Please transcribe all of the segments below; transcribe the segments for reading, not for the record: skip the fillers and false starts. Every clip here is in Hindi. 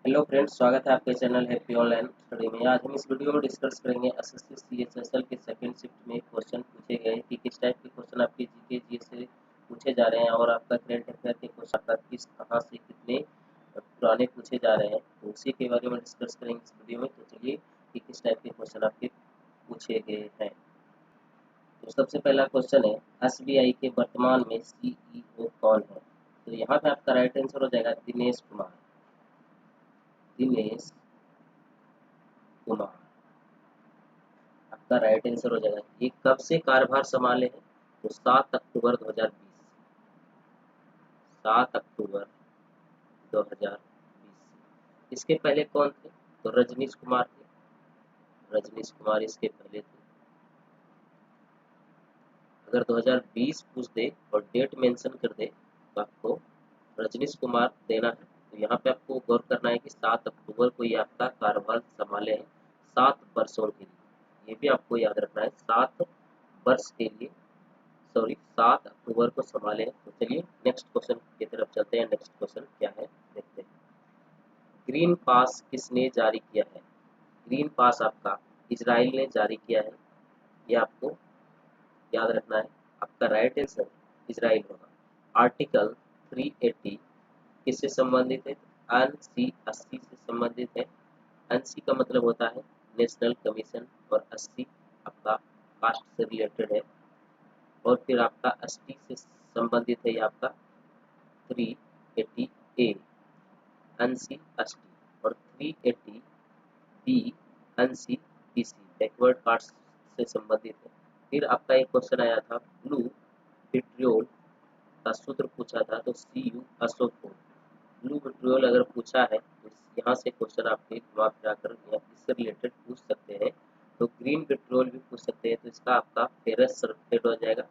हेलो फ्रेंड्स, स्वागत है आपके चैनल हैप्पी ऑनलाइन स्टडी में। आज हम इस वीडियो में डिस्कस करेंगे एसएससी सीएचएसएल के सेकंड शिफ्ट में क्वेश्चन पूछे गए कि किस टाइप के क्वेश्चन आपके जीके जीएस से पूछे जा रहे हैं और आपका करंट अफेयर के क्वेश्चन आपका किस कहाँ से कितने पुराने पूछे जा रहे हैं, तो उसी के बारे में डिस्कस करेंगे इस वीडियो में। तो चलिए कि किस टाइप के क्वेश्चन आपके पूछे गए हैं। तो सबसे पहला क्वेश्चन है, एसबीआई के वर्तमान में सीईओ कौन है? तो यहाँ पे आपका राइट आंसर हो जाएगा दिनेश कुमार। दिनेश कुमार आपका राइट आंसर हो जाएगा। ये कब से कार्यभार संभाले हैं? तो 7 अक्टूबर 2020। 7 अक्टूबर 2020। इसके पहले कौन थे? तो रजनीश कुमार थे। रजनीश कुमार इसके पहले थे। अगर 2020 पूछ दे और डेट मेंशन कर दे तो आपको रजनीश कुमार देना है। तो यहाँ पे आपको गौर करना है कि 7 अक्टूबर को ये आपका कार्यभार संभाले हैं 7 वर्षों के लिए। ये भी आपको याद रखना है, 7 वर्ष के लिए, सॉरी 7 अक्टूबर को संभाले। तो चलिए नेक्स्ट क्वेश्चन की तरफ चलते हैं। नेक्स्ट क्वेश्चन क्या है देखते हैं। ग्रीन पास किसने जारी किया है? ग्रीन पास आपका इजराइल ने जारी किया है, ये आपको याद रखना है। आपका राइट आंसर इजराइल होगा। आर्टिकल 380 किससे संबंधित है? एनसी 80 से संबंधित है। एनसी का मतलब होता है नेशनल कमीशन और 80 आपका कास्ट से रिलेटेड है। और फिर आपका 80 से संबंधित है ये आपका 380 ए एनसी 80 और 380 B NC BC backward parts से संबंधित है। फिर आपका एक क्वेश्चन आया था, ब्लू विट्रियोल का सूत्र पूछा था, तो CU अशोक। ब्लू विट्रियोल अगर पूछा है तो यहाँ से क्वेश्चन आपके घुमा फिरा कर इससे रिलेटेड पूछ सकते हैं। तो ग्रीन विट्रियोल भी पूछ सकते हैं, तो इसका आपका फेरस सल्फेट हो जाएगा।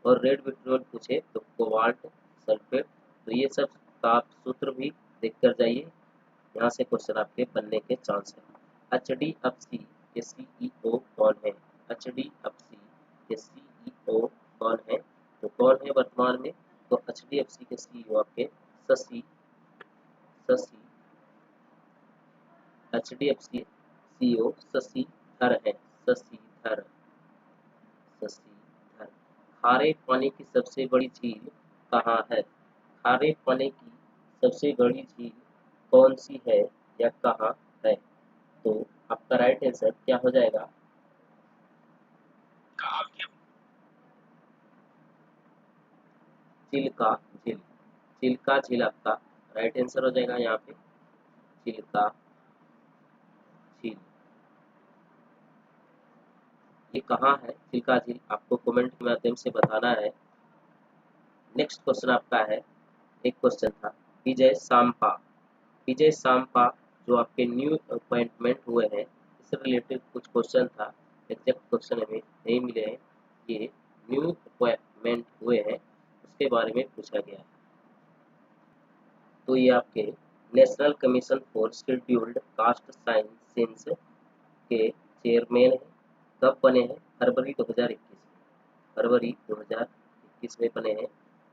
और रेड विट्रियोल पूछे तो कोबाल्ट सल्फेट। तो ये सब का आप सूत्र भी देख कर जाइए, यहाँ से क्वेश्चन आपके बनने के चांस है। HDFC के CEO कौन है? HDFC के CEO कौन है? तो कौन है वर्तमान में? तो HDFC के CEO आपके शशि शशि HDFC CEO शशिधर है। शशिधर शशिधर। खारे पानी की सबसे बड़ी झील कहाँ है? खारे पानी की सबसे बड़ी झील कौन सी है या कहाँ है? तो आपका राइट आंसर क्या हो जाएगा? चिल्का झील। चिल्का झील आपका राइट आंसर हो जाएगा यहाँ पे। चिल्का झील ये कहाँ है? चिल्का झील आपको कमेंट के माध्यम से बताना है। नेक्स्ट क्वेश्चन आपका है, एक क्वेश्चन था विजय सांपा। विजय सांपा जो आपके न्यू अपॉइंटमेंट हुए हैं, इससे रिलेटेड कुछ क्वेश्चन था। एग्जैक्ट क्वेश्चन हमें नहीं मिले हैं। ये न्यू अपॉइंटमेंट हुए हैं उसके बारे में पूछा गया है। तो ये आपके national commission for scheduled caste sciences के चेयरमैन हैं। कब बने हैं? फरवरी 2021 में। फरवरी 2021 में बने हैं।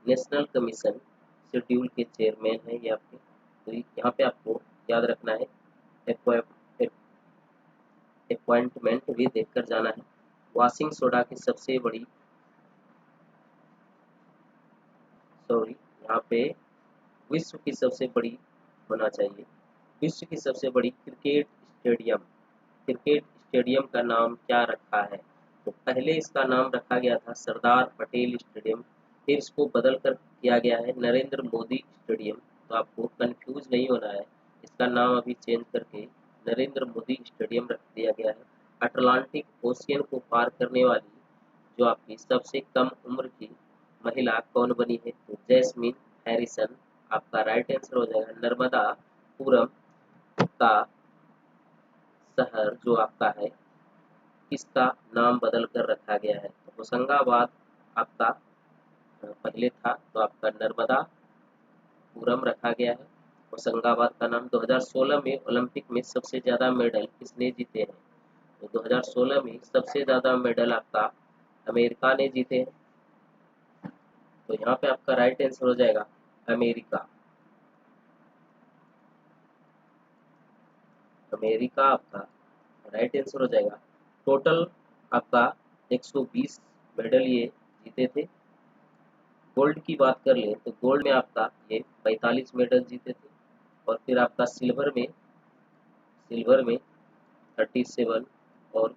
नेशनल कमीशन शेड्यूल के चेयरमैन हैं ये आपके। तो यहाँ पे आपको याद रखना है, अपॉइंटमेंट भी देखकर जाना है। वॉशिंग सोडा की सबसे बड़ी, सॉरी यहाँ पे विश्व की सबसे बड़ी होना चाहिए। विश्व की सबसे बड़ी क्रिकेट स्टेडियम का नाम क्या रखा है? तो पहले इसका नाम रखा गया था सरदार पटेल स्टेडियम, फिर इसको बदल कर किया गया है नरेंद्र मोदी स्टेडियम। तो आपको कंफ्यूज नहीं होना है, इसका नाम अभी चेंज करके नरेंद्र मोदी स्टेडियम रख दिया गया है। अटलांटिक ओशियन को पार करने वाली जो आपकी सबसे कम उम्र की महिला कौन बनी है? तो जैस्मिन हैरिसन आपका राइट आंसर हो जाएगा। नर्मदापुरम का शहर जो आपका है, किसका नाम बदल कर रखा गया है? तो होशंगाबाद आपका पहले था, तो आपका नर्मदापुरम रखा गया है होशंगाबाद का नाम। 2016 में ओलंपिक में सबसे ज़्यादा मेडल किसने जीते हैं? तो 2016 में सबसे ज़्यादा मेडल आपका अमेरिका ने जीते हैं। तो यहाँ पे आपका राइट आंसर हो जाएगा अमेरिका। अमेरिका आपका राइट आंसर हो जाएगा। टोटल आपका 120 मेडल ये जीते थे। गोल्ड की बात कर लें तो गोल्ड में आपका ये 45 मेडल जीते थे, और फिर आपका सिल्वर में 37, और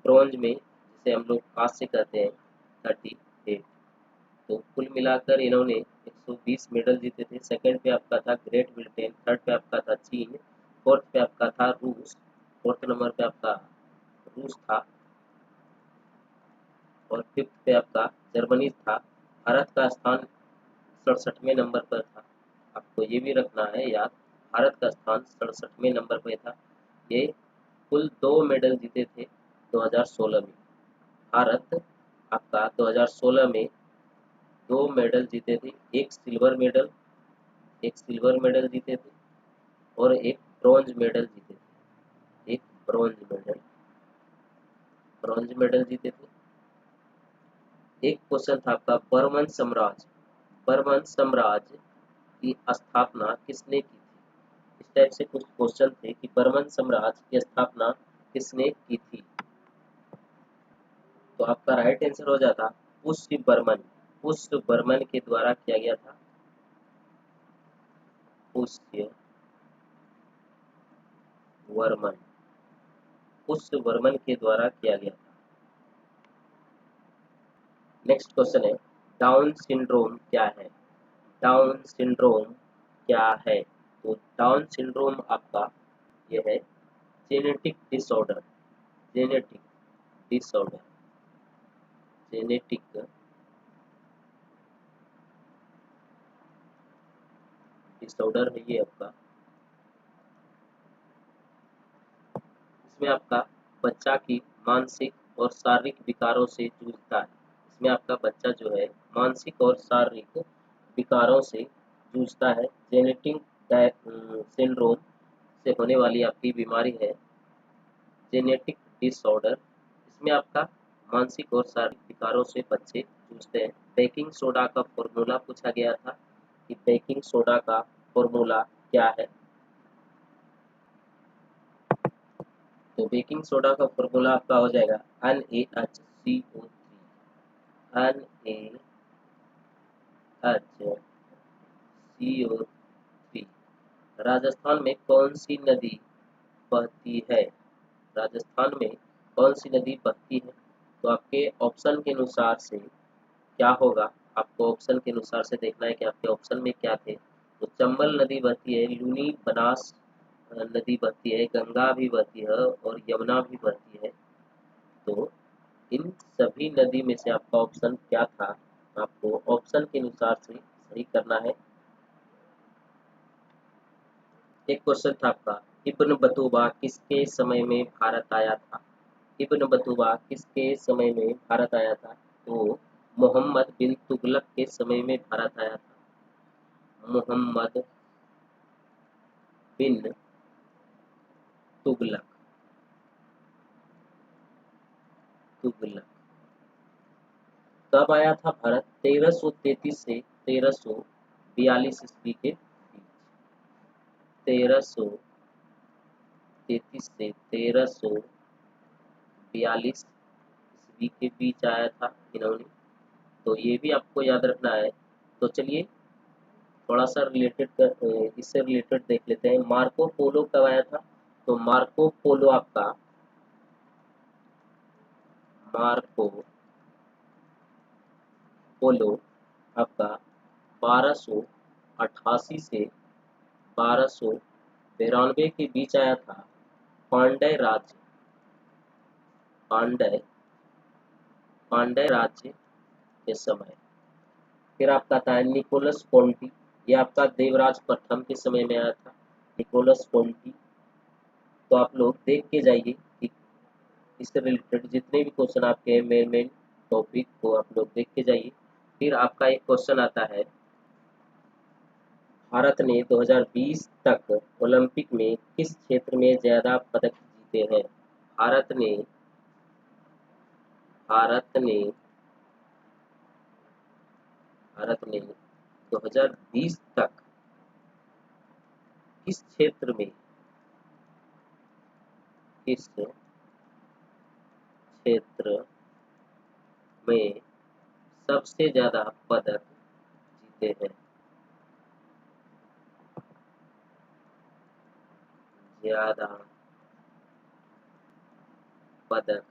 ब्रॉन्ज में जिसे हम लोग कांस्य कहते हैं 38। तो कुल मिलाकर इन्होंने 120 मेडल जीते थे। सेकंड पे आपका था ग्रेट ब्रिटेन, थर्ड पे आपका था चीन, फोर्थ पे आपका था रूस, फोर्थ नंबर पे आपका रूस था, और फिफ्थ पे आपका जर्मनी था। भारत का स्थान 67वें नंबर पर था। आपको ये भी रखना है याद, भारत का स्थान 67वें नंबर पर था। ये कुल 2 मेडल जीते थे 2016 में। भारत आपका 2016 में 2 मेडल जीते थे, एक सिल्वर मेडल जीते थे और एक ब्रॉन्ज मेडल जीते थे, एक ब्रॉन्ज मेडल जीते थे। एक क्वेश्चन था आपका बर्मन साम्राज्य की स्थापना किसने की थी। इस टाइप से कुछ क्वेश्चन थे कि बर्मन साम्राज्य की स्थापना किसने की थी। तो आपका राइट आंसर हो जाता पुष्य बर्मन के द्वारा किया गया था। पुष्य वर्मन के द्वारा किया गया था। नेक्स्ट क्वेश्चन है डाउन सिंड्रोम क्या है। डाउन सिंड्रोम क्या है। तो डाउन सिंड्रोम आपका यह है genetic disorder genetic disorder genetic disorder है ये आपका। इसमें आपका बच्चा की मानसिक और शारीरिक विकारों से जूझता है। इसमें आपका बच्चा जो है मानसिक और शारीरिक विकारों से जूझता है। जेनेटिक सिंड्रोम से होने वाली आपकी बीमारी है जेनेटिक डिसऑर्डर। इसमें आपका मानसिक और शारीरिक विकारों से बच्चे जूझते हैं। बेकिंग सोडा का फॉर्मूला पूछा गया था कि बेकिंग सोडा का फॉर्मूला क्या है। तो बेकिंग सोडा का फॉर्मूला आपका हो जाएगा NaHCO3 NaHCO3। राजस्थान में कौन सी नदी बहती है। राजस्थान में कौन सी नदी बहती है। तो आपके ऑप्शन के अनुसार से क्या होगा, आपको ऑप्शन के अनुसार से देखना है कि आपके ऑप्शन में क्या थे। तो चंबल नदी बहती है, लूनी बनास नदी बहती है, गंगा भी बहती है और यमुना भी बहती है। तो इन सभी नदी में से आपका ऑप्शन क्या था, आपको ऑप्शन के अनुसार से सही करना है। एक क्वेश्चन था आपका इब्न बतूबा किसके समय में भारत आया था। इब्न बतूबा किसके समय में भारत आया था। तो मोहम्मद बिन तुगलक के समय में भारत आया था। मोहम्मद बिन तुगलक तुगलक कब आया था भारत। 1333 से 1342 ईस्वी के बीच। 1333 से 1342 ईस्वी के बीच आया था इन्होंने। तो ये भी आपको याद रखना है। तो चलिए थोड़ा सा इससे रिलेटेड देख लेते हैं। मार्को पोलो कब आया था। तो मार्को पोलो आपका आपका 1288 से 1292 के बीच आया था। पांड्य पांड्य राज्य के समय। फिर आपका था निकोलस पोंटी, ये आपका देवराज प्रथम के समय में आया था निकोलस पोंटी। तो आप लोग देख के जाइए कि इससे रिलेटेड जितने भी क्वेश्चन आपके मेन टॉपिक को आप लोग देख के जाइए। फिर आपका एक क्वेश्चन आता है भारत ने 2020 तक ओलंपिक में किस क्षेत्र में ज्यादा पदक जीते हैं। भारत ने भारत ने भारत ने 2020 तक किस क्षेत्र में किस क्षेत्र में सबसे ज्यादा पदक जीते हैं? ज्यादा पदक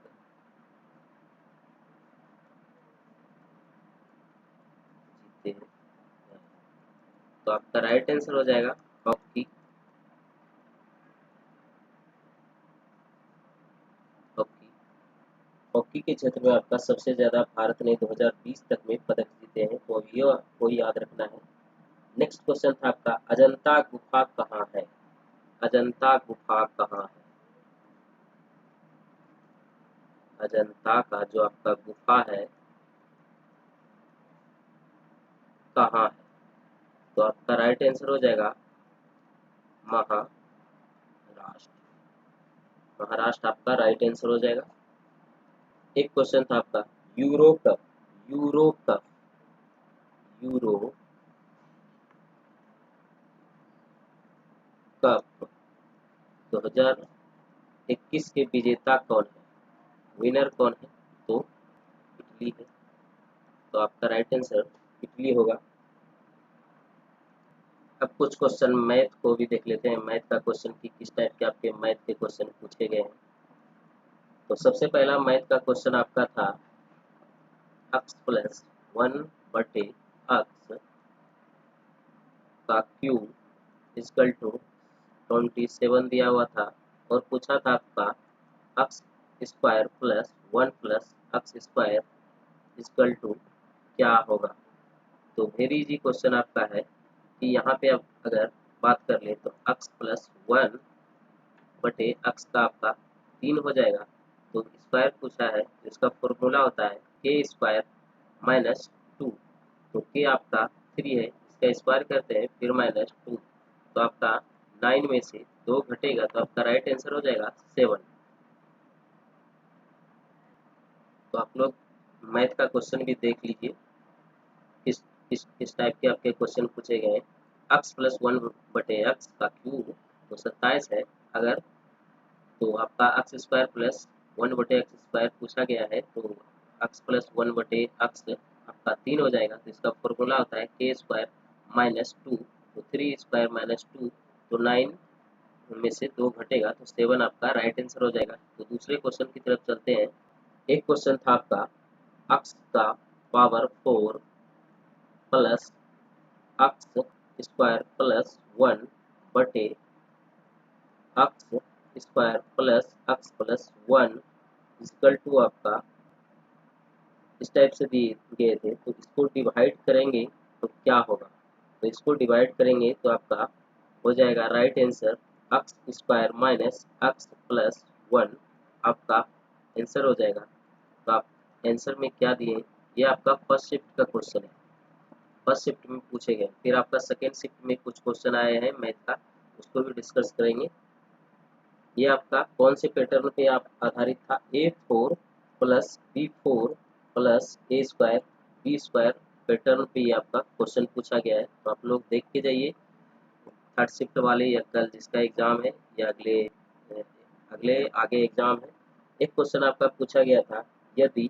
जीते हैं, तो आपका राइट आंसर हो जाएगा हॉकी। हॉकी हॉकी के क्षेत्र में आपका सबसे ज्यादा भारत ने 2020 तक में पदक जीते हैं, तो ये आपको याद रखना है। नेक्स्ट क्वेश्चन था आपका, अजंता गुफा कहाँ है? अजंता गुफा कहाँ है? अजंता का जो आपका गुफा है कहाँ है? तो आपका राइट आंसर हो जाएगा महाराष्ट्र। महाराष्ट्र आपका राइट आंसर हो जाएगा। एक क्वेश्चन था आपका, euro cup, euro cup, euro cup 2021 के विजेता कौन है? विनर कौन है? तो इटली है, तो आपका राइट आंसर इटली होगा। अब कुछ क्वेश्चन मैथ को भी देख लेते हैं, मैथ का क्वेश्चन की किस टाइप के आपके मैथ के क्वेश्चन पूछे गए हैं। तो सबसे पहला मैथ का क्वेश्चन आपका था x प्लस 1/x का क्यूब इक्वल टू 27 दिया हुआ था, और पूछा था आपका x square plus 1 plus x square equal to क्या होगा। तो वेरी इजी क्वेश्चन आपका है कि यहाँ पे अब अगर बात कर ले तो x प्लस 1/x का आपका 3 हो जाएगा। तो स्क्वायर पूछा है, जिसका फॉर्मूला होता है के स्क्वायर माइनस 2। तो के आपका 3 है, इसका स्क्वायर करते हैं फिर माइनस 2, तो आपका 9 में से 2 घटेगा, तो आपका राइट आंसर हो जाएगा 7। तो आप लोग मैथ का क्वेश्चन भी देख लीजिए किस टाइप के आपके क्वेश्चन पूछे गए हैं। x प्लस 1/x का क्यूब तो 27 है, अगर तो आपका x square plus 1/x square पूछा गया है, तो x प्लस 1/x आपका 3 हो जाएगा। तो इसका फॉर्मूला होता है के स्क्वायर माइनस 2, तो 3 स्क्वायर माइनस 2, तो 9 में से 2 घटेगा, तो 7 आपका राइट आंसर हो जाएगा। तो दूसरे क्वेश्चन की तरफ चलते हैं। एक क्वेश्चन था आपका, x का power 4 plus x square plus 1/x square plus x plus 1 equal to आपका इस टाइप से दिए गए थे, तो इसको डिवाइड करेंगे तो क्या होगा। तो इसको डिवाइड करेंगे तो आपका हो जाएगा right answer x square minus x plus 1 आपका आंसर हो जाएगा। तो आप आंसर में क्या दिए, ये आपका फर्स्ट शिफ्ट का क्वेश्चन है, फर्स्ट शिफ्ट में पूछे गए। फिर आपका सेकेंड शिफ्ट में कुछ क्वेश्चन आए हैं मैथ का, उसको भी डिस्कस करेंगे। ये आपका कौन से पैटर्न पे आप आधारित था, A4 plus B4 plus A square B square pattern पे ये आपका क्वेश्चन पूछा गया है। तो आप लोग देख के जाइए थर्ड शिफ्ट वाले, या कल जिसका एग्जाम है या अगले आगे एग्जाम है। एक क्वेश्चन आपका पूछा गया था, यदि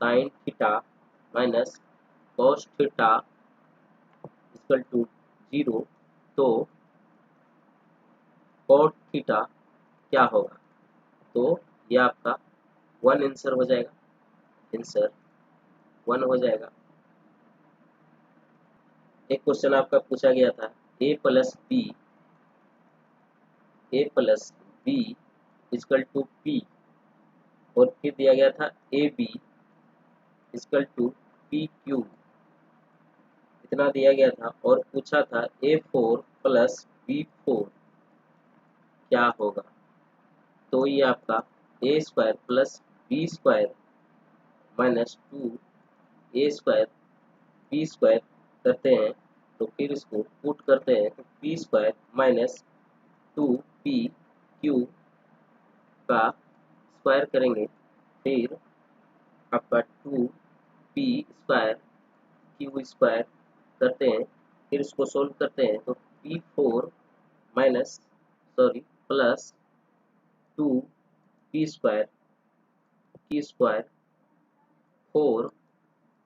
sine theta minus cos theta equal to 0, तो कॉट थीटा क्या होगा। तो ये आपका 1 आंसर हो जाएगा, आंसर 1 हो जाएगा। एक क्वेश्चन आपका पूछा गया था, A plus B equal to P, और फिर दिया गया था A B equal to P Q, इतना दिया गया था, और पूछा था A4 प्लस B4 क्या होगा। तो ये आपका A square plus B square minus 2 A square B square करते हैं, तो फिर इसको पुट करते हैं, तो P square minus 2p Q का स्क्वायर करेंगे, फिर आपका 2p स्क्वायर क्यू स्क्वायर करते हैं, फिर इसको सोल्व करते हैं, तो P4 minus sorry plus 2 P square 4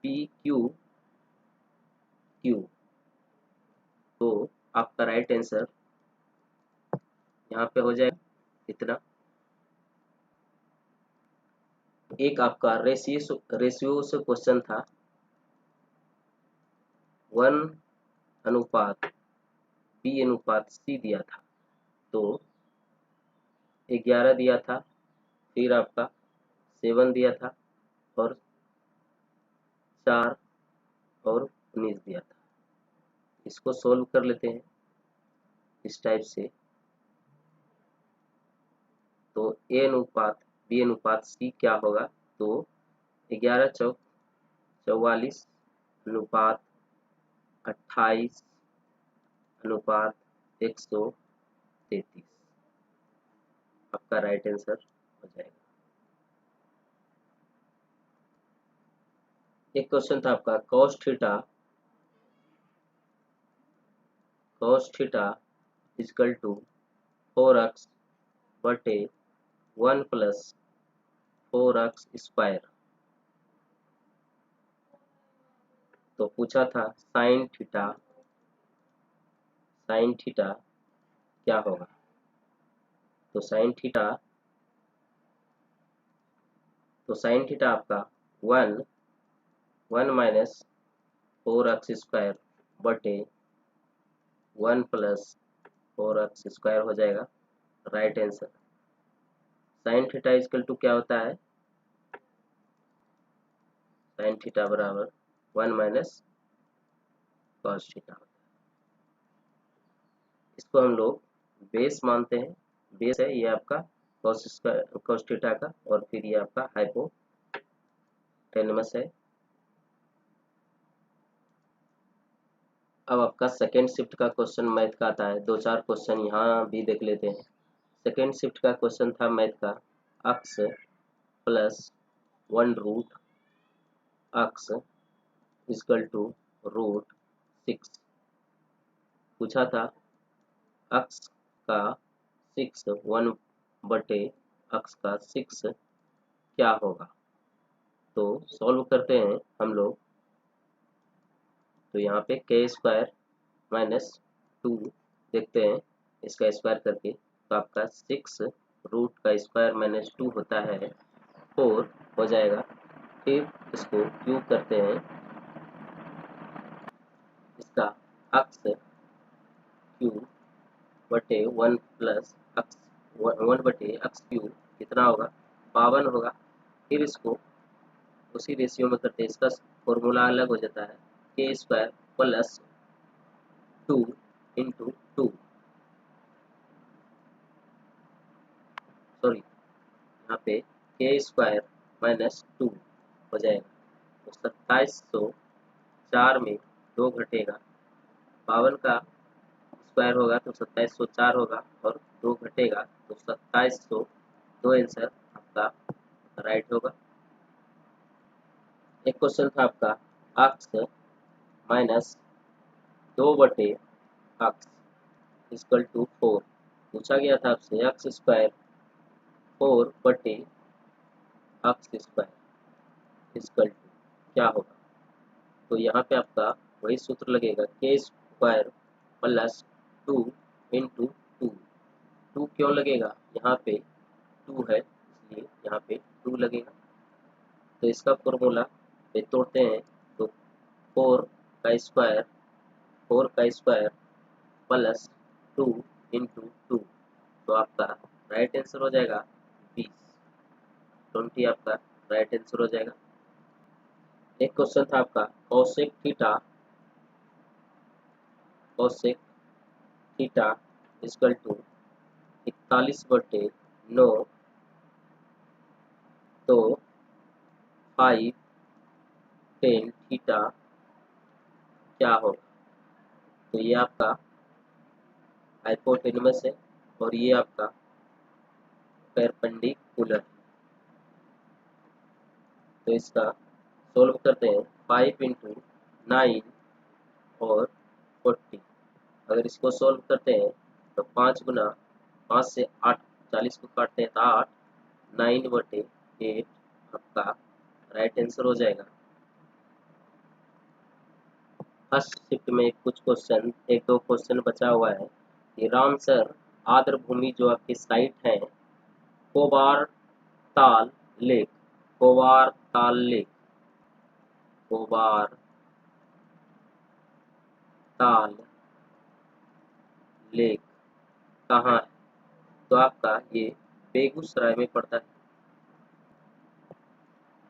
PQ। तो आपका राइट आंसर यहाँ पे हो जाएगा इतना। एक आपका रेशियो से क्वेश्चन था 1:B/C दिया था, तो 11 दिया था, फिर आपका 7 दिया था और 4 और 19 दिया था। इसको सोल्व कर लेते हैं इस टाइप से। तो A/B/C क्या होगा, तो 11 चौक 44 अनुपात 28 अनुपात 133 आपका राइट आंसर हो जाएगा। एक क्वेश्चन था आपका cos theta equal to 4x बटे 1 प्लस 4x स्क्वायर। तो पूछा था साइन थीटा क्या होगा, तो साइन थीटा आपका 1 माइनस 4x स्क्वायर बटे 1 प्लस 4x स्क्वायर हो जाएगा right answer. Sine theta equal to क्या होता है, साइन थीटा बराबर 1 माइनस कॉस थीटा। इसको हम लोग बेस मानते हैं, बेस है ये आपका कॉस थीटा का, और फिर ये आपका हाइपोटेनमस है। अब आपका सेकेंड शिफ्ट का क्वेश्चन मैथ का आता है, 2-4 क्वेश्चन यहाँ भी देख लेते हैं। सेकेंड शिफ्ट का क्वेश्चन था मैथ का x plus 1 root x equal to root 6। पूछा था x का 6 1 बटे x का 6 क्या होगा। तो सॉल्व करते हैं हम लोग। तो यहाँ पे k स्क्वायर माइनस 2 देखते हैं इसका स्क्वायर करके, तो आपका 6 रूट का स्क्वायर माइनस 2 होता है 4 हो जाएगा। फिर इसको क्यूब करते हैं, इसका x क्यूब बटे 1 प्लस x 1 बटे x क्यूब कितना होगा, 52 होगा। फिर इसको उसी रेशियो में करते हैं, इसका फॉर्मूला अलग हो जाता है, k square plus 2 into 2 sorry यहाँ पे k स्क्वायर माइनस 2 हो जाएगा। तो 2704 में 2 घटेगा, 52 का स्क्वायर होगा तो 2704 होगा, और 2 घटेगा तो 2700। दो आंसर आपका राइट होगा। एक क्वेश्चन था आपका x माइनस 2 बटे x इक्वल टू 4। पूछा गया था आपसे x स्क्वायर 4 बटे x स्क्वायर इक्वल टू क्या होगा। तो यहाँ पे आपका वही सूत्र लगेगा, k स्क्वायर प्लस 2 इंटू 2। 2 क्यों लगेगा, यहाँ पे 2 है इसलिए यहाँ पे 2 लगेगा। तो इसका फॉर्मूला पे तोड़ते हैं, तो 4 का स्क्वायर प्लस 2 इंटू 2, तो आपका राइट आंसर हो जाएगा 20 20 आपका राइट आंसर हो जाएगा। एक क्वेश्चन था आपका कोसेक थीटा इक्वल टू 41 बटे 9, तो 5 टेन थीटा क्या होगा। तो ये आपका हाइपोटेनमस है और ये आपका परपेंडिकुलर। तो इसका सोल्व करते हैं, 5 इंटू 9 और 40 अगर इसको सोल्व करते हैं तो 5 गुना 5 से 8, 40 को काटते हैं तो 8, 9/8 आपका राइट आंसर हो जाएगा। फर्स्ट शिफ्ट में कुछ क्वेश्चन, एक दो क्वेश्चन बचा हुआ है कि राम सर आर्द्र भूमि जो आपकी साइट है कोबार ताल लेक, कोबार ताल लेक, कोबार ताल लेक कहाँ है? तो आपका ये बेगूसराय में पड़ता है,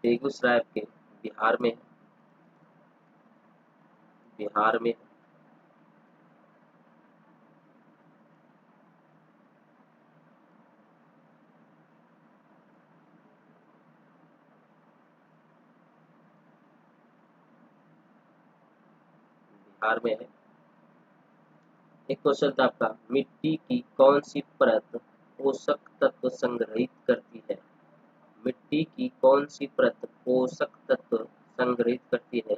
बेगूसराय के बिहार में है, बिहार में। बिहार में है। एक क्वेश्चन था आपका, मिट्टी की कौन सी परत पोषक तत्व संग्रहित करती है? मिट्टी की कौन सी परत पोषक तत्व संग्रहित करती है?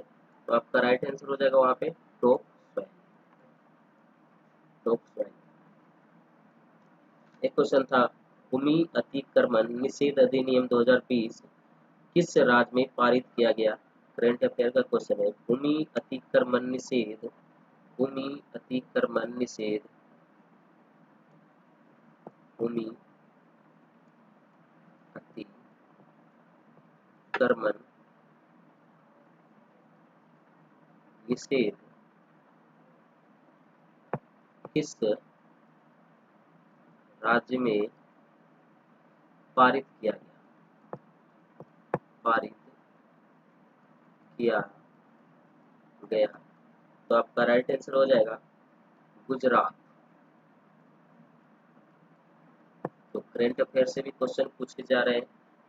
तो आपका राइट आंसर हो जाएगा वहां पे टॉप सॉइल, टॉप सॉइल। एक क्वेश्चन था, भूमि अतिक्रमण निषेध अधिनियम 2020 किस राज्य में पारित किया गया? करंट अफेयर का क्वेश्चन है। भूमि अतिक्रमण निषेध, भूमि अतिक्रमण निषेध, भूमि अतिक्रमण निषेध किस राज्य में पारित किया गया? पारित किया गया। तो आपका राइट आंसर हो जाएगा गुजरात। तो करंट अफेयर से भी क्वेश्चन पूछे जा रहे हैं।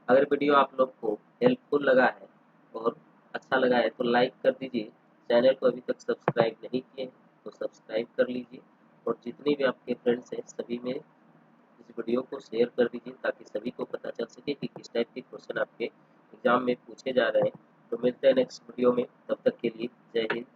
अगर वीडियो आप लोग को हेल्पफुल लगा है और अच्छा लगा है तो लाइक कर दीजिए। चैनल को अभी तक सब्सक्राइब नहीं किए हैं तो सब्सक्राइब कर लीजिए और जितने भी आपके फ्रेंड्स हैं सभी में इस वीडियो को शेयर कर दीजिए ताकि सभी को पता चल सके कि किस टाइप के क्वेश्चन आपके एग्जाम में पूछे जा रहे हैं। तो मिलते हैं नेक्स्ट वीडियो में, तब तक के लिए जय हिंद।